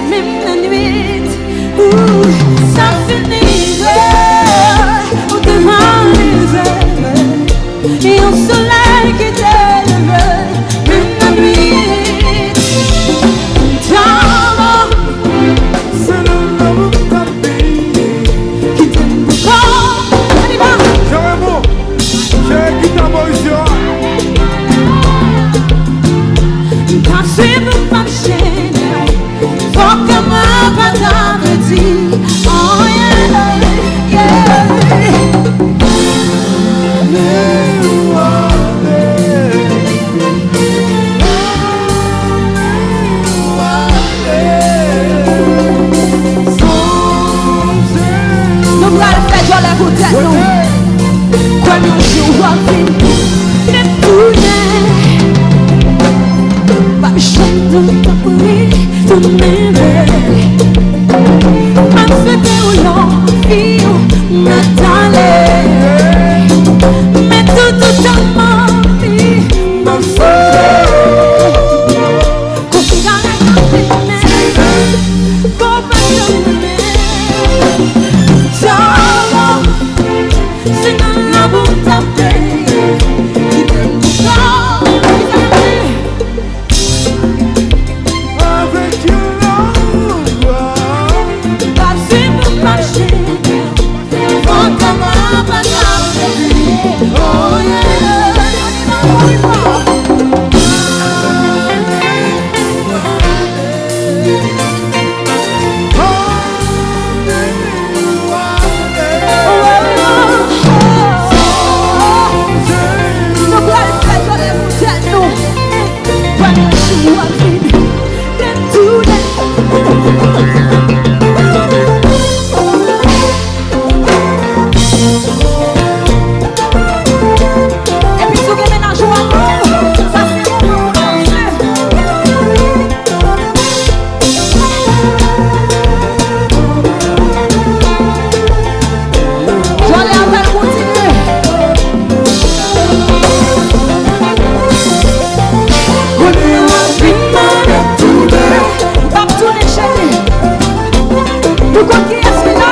même la nuit, ça finit, on demande les ailes, et au soleil qui t'élève, même la nuit, dans c'est le love of the qui t'aime beaucoup, allez va, j'ai quitté mon joie. quand je veux pas chaîne, faut que moi pas t'avertir, oh yeah, yeah. Nous allons faire jouer la route, nous. Quand nous jouons à vie, les poulets, pas chanter, pas courir, tout m'aimer. Ma fête ou l'envie, m'attendait. Mais tout dans ma vie, ma fête. Quand tu gagnes la fête, pour pas te mener. C'est dans la boue tapée qui t'aime encore. Avec you, Pas si pour marcher, faut que moi pas t'avertir. Oh yeah, on y va. Nous allons faire jouer la route, nous. Quand nous jouons à vie, les poulets. Et puis tout le ménage joue à nous, ça c'est bon pour danser. Je vais aller à continuer. Pas tourner chérie. Pourquoi qui est là?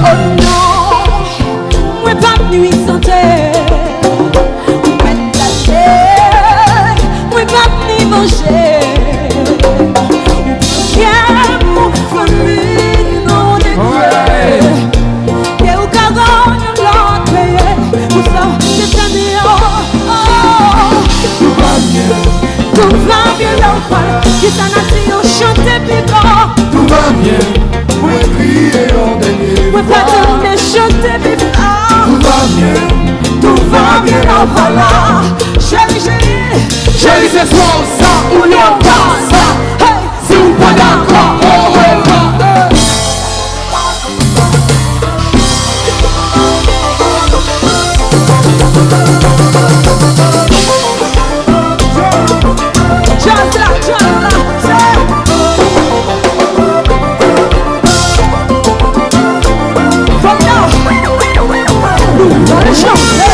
Oh non, moi pas nuit santé. Moi pas ni manger. Yeah, mon famille non déclaré. Et au caron l'autre payé. Pour ça, c'est ta tout va bien l'enfant. Qui s'en a si on chante plus fort. tout va bien, moi crier en dernier. Moi pas tourner chanter plus fort. Tout va bien, l'enfant là. Chérie, chérie. chérie, c'est soir ça ou non pas ça. Hey, Si vous pas d'accord, on verra. just là, c'est. From now, nous allons chanter.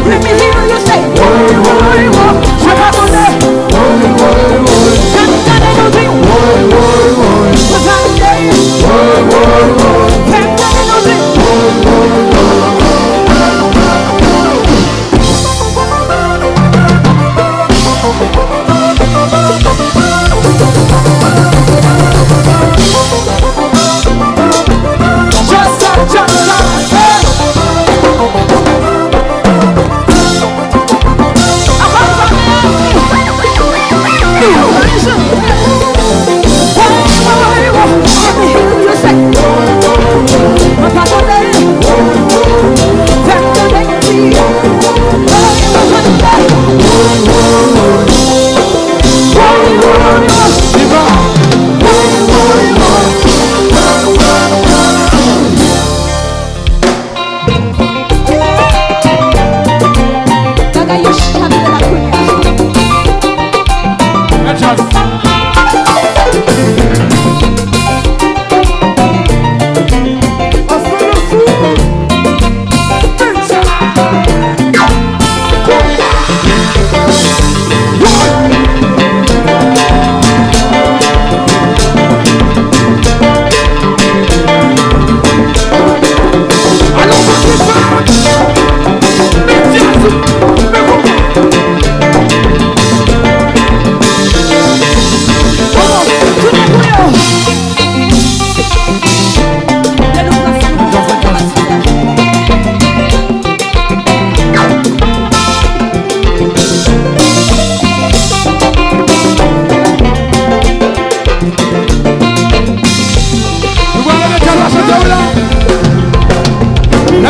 Let me hear you say. Je vais donner. Canada nous dit. Canada nous dit. Just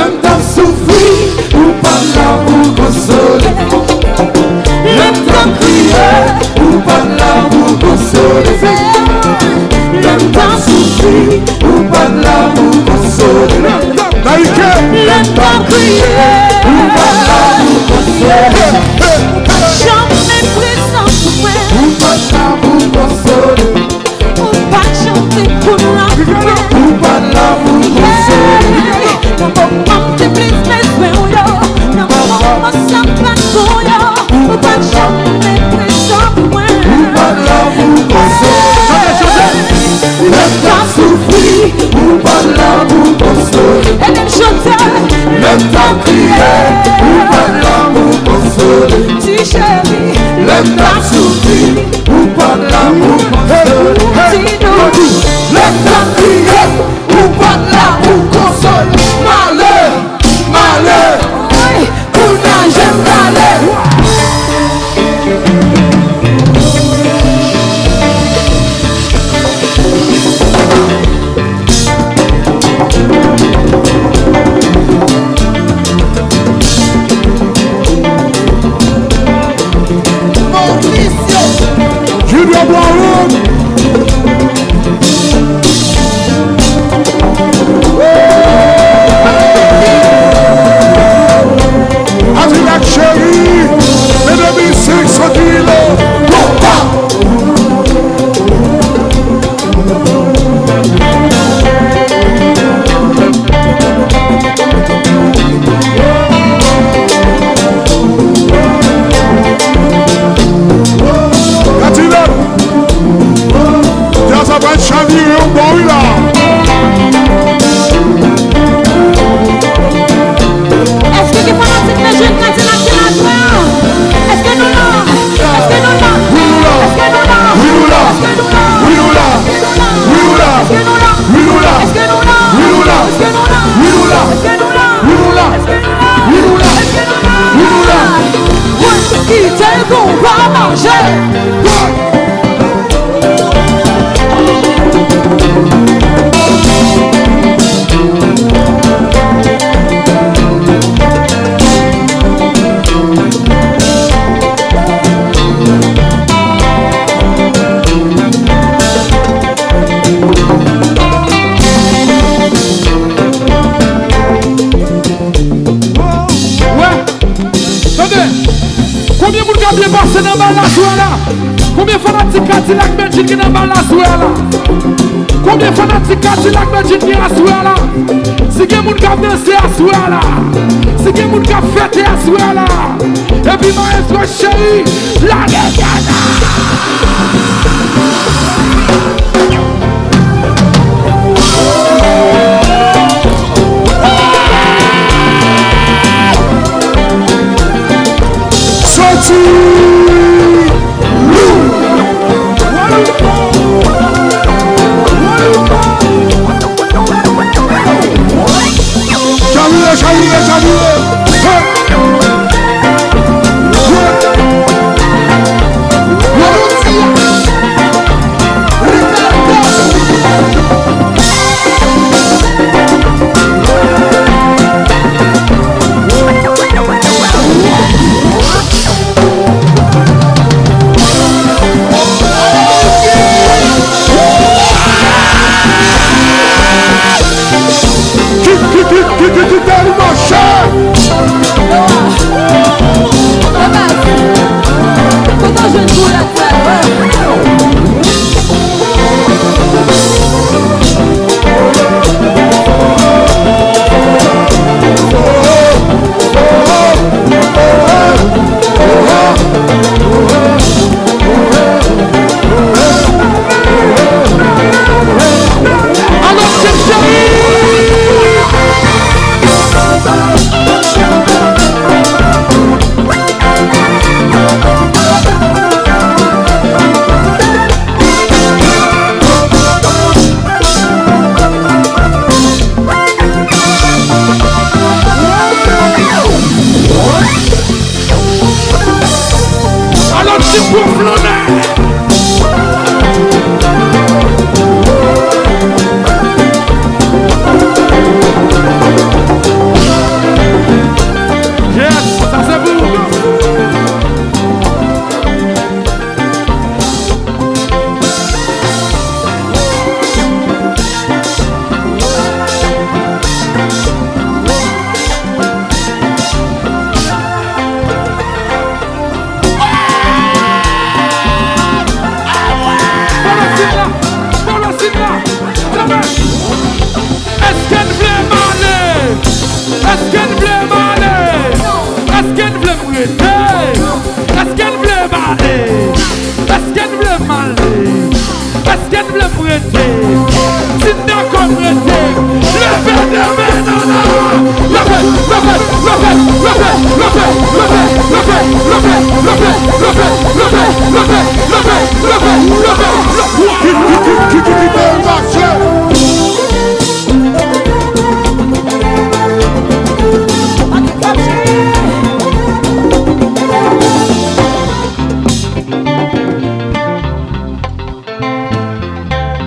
L'aime t'a souffri, ou pas là pour consoler. L'aime t'a crié, ou pas là pour consoler. L'aime t'a souffri, ou pas là pour consoler. L'aime t'a crié, ou pas là pour consoler. Jamais présent pour moi. Ou pas là pour consoler. Ou pas chanter pour la Ou pas là pour consoler. non, maman, t'es plus mes soeurs. Non, maman, ça va pour yo. Ou pas jamais présent pour moi. Ou pas là pour consoler. L'aime t'a souffri, ou pas là pour consoler. Et même chanteur, L'aime t'a crié, ou pas là pour consoler. tu chéris, L'aime t'a souffri, ou pas là pour consoler. dis-nous. L'aime t'a crié, ou pas là pour consoler. Malheur, malheur, Oui, pour nager malheur. Julien Brown. Avec chérie, mesdames et messieurs, sont Est-ce que tu es fanatique de jeunes Cadillac qui la jouent? Est-ce que nous là? Est-ce que nous là? Est-ce que nous là? Oui, nous là. Est-ce que nous là? Oui, nous là. Est-ce que nous là? Oui, nous là. Est-ce que nous là? Oui, nous là. Est-ce que nous là? Oui, nous là. Est-ce que nous là? Oui, nous là. Est-ce que nous là? Oui, nous là. Est-ce que nous là? Oui, nous là. Est-ce que nous là? Oui, nous là. Oui, qui t'aime qu'on va manger? Combien de gens bien passé dans la soirée là? Combien de fanatiques Cadillac Belgique qui dans la soirée là? Combien de fanatiques Cadillac Belgique qui à soirée là? Si quelqu'un qui a dansé à soirée là, si quelqu'un qui a fêté à soirée là, et puis maestro chéri, la Guyana.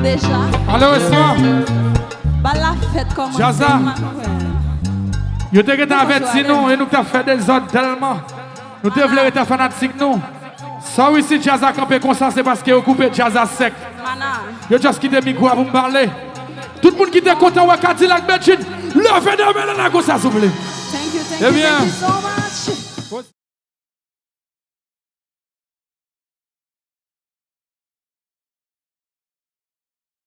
Déjà, Alors, bah la fête commence. Jazza. Yo te geta averti nous et nous t'avons fait des ordres tellement. Nous te voulons être fanatiques nous. Ça oui si Jazza campé comme ça c'est parce que vous coupé Jazza sec. Mana. Yo juste quitté micro pour me parler. Tout le monde qui était content ou Cadillac Betchin, levez les mains dans la gosse s'il vous plaît. Thank you Eh bien. so much.